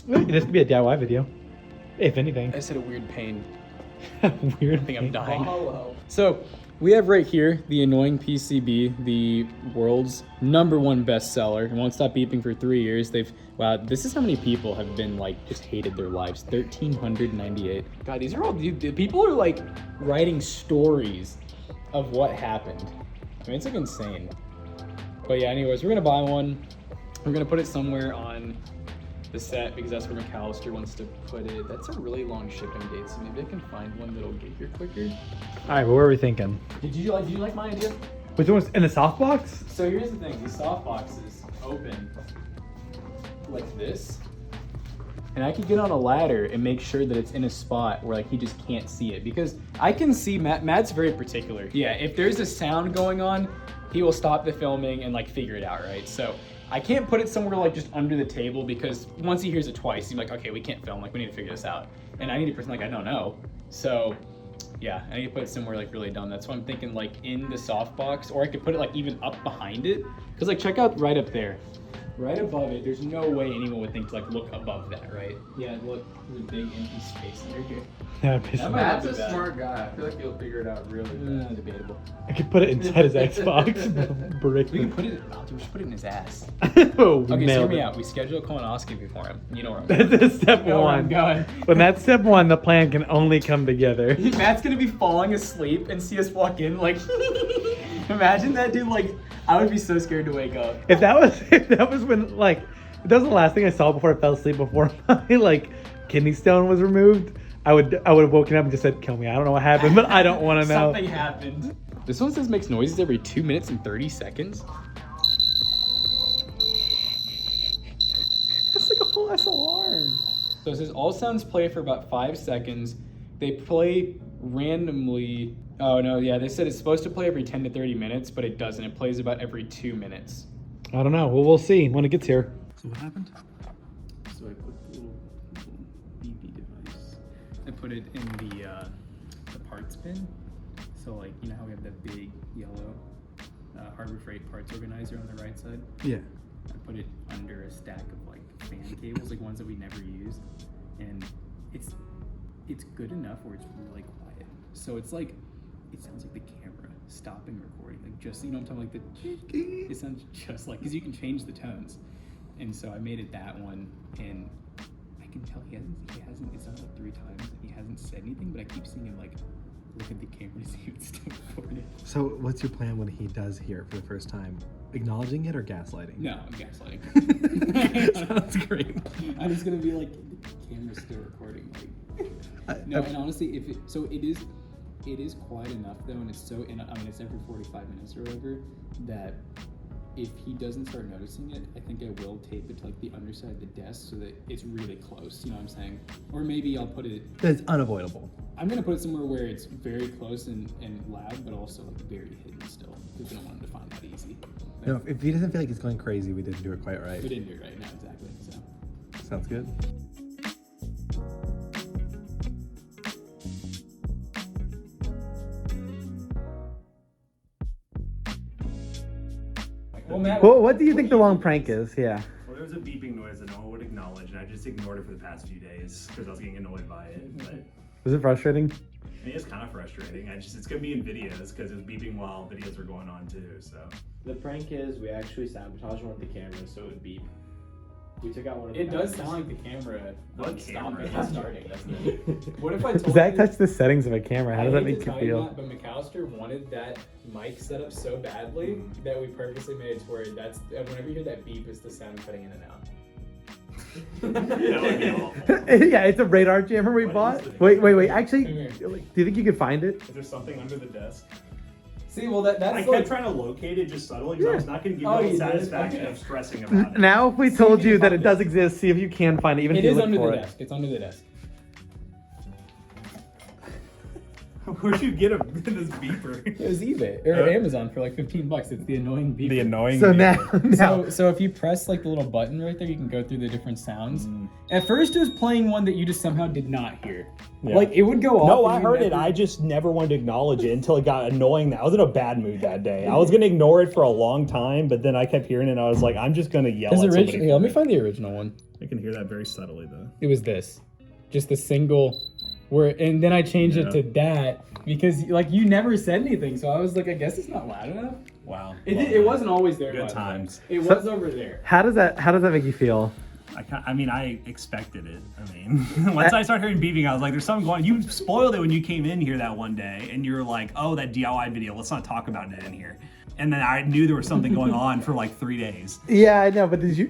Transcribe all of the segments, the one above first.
This could be a DIY video, if anything. I said a weird pain. Weird. I think I'm dying. Hollow. So we have right here the Annoying PCB, the world's #1 bestseller. It won't stop beeping for 3 years. Wow, this is how many people have been like just hated their lives. 1,398. God, these are all people are like writing stories of what happened. I mean, it's like insane. But yeah, anyways, we're gonna buy one. We're gonna put it somewhere on the set because that's where McAllister wants to put it. That's a really long shipping date, so maybe I can find one that'll get here quicker. All right, but what are we thinking? Did you like my idea? Which one's in the softbox? So here's the thing, these soft boxes open like this. And I could get on a ladder and make sure that it's in a spot where like he just can't see it. Because I can see Matt's very particular. Yeah, if there's a sound going on, he will stop the filming and like figure it out, right? So I can't put it somewhere like just under the table because once he hears it twice, he's like, okay, we can't film, like we need to figure this out. And I need a person like, I don't know. So yeah, I need to put it somewhere like really dumb. That's why I'm thinking like in the softbox, or I could put it like even up behind it. Cause like check out right up there. Right above it, there's no way anyone would think to like look above that, right? Yeah, look, there's a big empty space under here. Yeah, Matt's a smart guy. I feel like he'll figure it out really fast. Debatable. I could put it inside his Xbox. Brick. We can put it. We should put it in his ass. Oh, Okay, so hear nailed me it. out. We schedule a colonoscopy for him. You know where I'm going. That's step You know where I'm one. going. When that's step one, the plan can only come together. Matt's gonna be falling asleep and see us walk in like. Imagine that dude. Like, I would be so scared to wake up. If that was when like that was the last thing I saw before I fell asleep before my like kidney stone was removed, I would have woken up and just said, kill me. I don't know what happened, but I don't want to know. Something happened. This one says makes noises every 2 minutes and 30 seconds. That's like a whole ass alarm. So it says all sounds play for about 5 seconds. They play randomly. Oh no, yeah, they said it's supposed to play every 10 to 30 minutes, but it doesn't. It plays about every 2 minutes. I don't know. Well, we'll see when it gets here. So what happened? So I put the little BB device. I put it in the parts bin. So like, you know how we have that big yellow Harbor Freight parts organizer on the right side? Yeah. I put it under a stack of like fan cables, like ones that we never used. And it's good enough where it's really quiet. So it's like, it sounds like the camera stopping recording. Like just, you know what I'm talking about? Like it sounds just like, because you can change the tones. And so I made it that one, and I can tell he hasn't, it's not like 3 times, and he hasn't said anything, but I keep seeing him like, look at the camera to see if it's still recording. So what's your plan when he does hear it for the first time? Acknowledging it or gaslighting? No, I'm gaslighting. Sounds great. I'm just gonna be like, the camera's still recording. Like, no, and honestly, it is quiet enough though, and it's so, and I mean, it's every 45 minutes or whatever, that if he doesn't start noticing it, I think I will tape it to like the underside of the desk so that it's really close, you know what I'm saying? Or maybe I'll put it, It's unavoidable. I'm gonna put it somewhere where it's very close and loud, but also like very hidden still, because we don't want him to find that easy. No, if he doesn't feel like it's going crazy, we didn't do it quite right. We didn't do it right now, exactly, so. Sounds good. Well, Matt, Well, what do you think the long prank is? Yeah. Well, there was a beeping noise that no one would acknowledge, and I just ignored it for the past few days because I was getting annoyed by it. But Was it frustrating? it is kind of frustrating. It's gonna be in videos because it was beeping while videos were going on too. So The prank is we actually sabotaged one of the cameras so it would beep. We took out one of the it does batteries. sound like the camera What stopping camera? and starting, doesn't it? What if I told Zach you? touched the settings of a camera. How does I that hate make to you tell feel? that, but McAllister wanted that mic set up so badly that we purposely made it to where that's whenever you hear that beep, it's the sound cutting in and out. that would be awful. Yeah, it's a radar jammer we What bought. is it? Wait. Actually, Come here. do you think you could find it? Is there something under the desk? See, well that's I kept trying to locate it just subtly because I was not gonna give Oh, you you the did? satisfaction Okay. of stressing about it. Now, if we See told if you you can that find it does it. exist, see if you can find it, even It if you is look under for the it. desk. It's under the desk. Where'd you get this beeper? It was eBay or Amazon for like $15. It's the annoying beeper. The annoying. So beeper. now, So if you press like the little button right there, you can go through the different sounds. At first, it was playing one that you just somehow did not hear. Yeah. Like it would go off. No, and I you heard it. never- I just never wanted to acknowledge it until it got annoying. I was in a bad mood that day. I was gonna ignore it for a long time, but then I kept hearing it and I was like, I'm just gonna yell There's at somebody. original. Let me find the original one. I can hear that very subtly though. It was this, just the single, where, and then I changed it to that because like you never said anything, so I was like, I guess it's not loud enough. Wow. It wasn't always there. Good by the way. times. It was over there. how does that make you feel? I mean, I expected it. I mean, once I started hearing beeping, I was like, there's something going on. You spoiled it when you came in here that one day, and you were like, oh, that DIY video, let's not talk about it in here. And then I knew there was something going on for like 3 days. Yeah, I know, but did you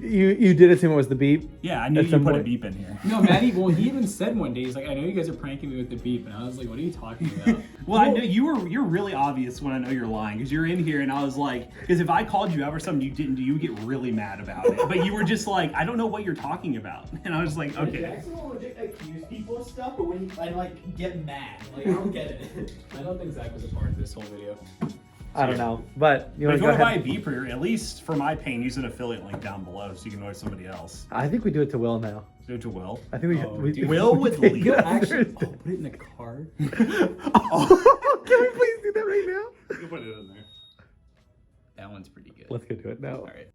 did assume it was the beep? Yeah, I knew At you some put a point. beep in here. No, Maddie. Well, he even said one day, he's like, I know you guys are pranking me with the beep, and I was like, what are you talking about? Well, I know you're really obvious when I know you're lying because you're in here and I was like, because if I called you out or something you didn't do, you would get really mad about it. But you were just like, I don't know what you're talking about, and I was like, okay. Jackson will legit accuse people of stuff, but when I like get mad, like I don't get it. I don't think Zach was a part of this whole video. I don't know, but you But want if to you go want to buy a ahead. beeper, at least for my pain, use an affiliate link down below so you can notice somebody else. I think we do it to Will now. Do it to Will. I think we. Oh, we dude. Will with take Lee. it Actually, after- put it in the car. Can we please do that right now? You can put it in there. That one's pretty good. Let's go do it now. All right.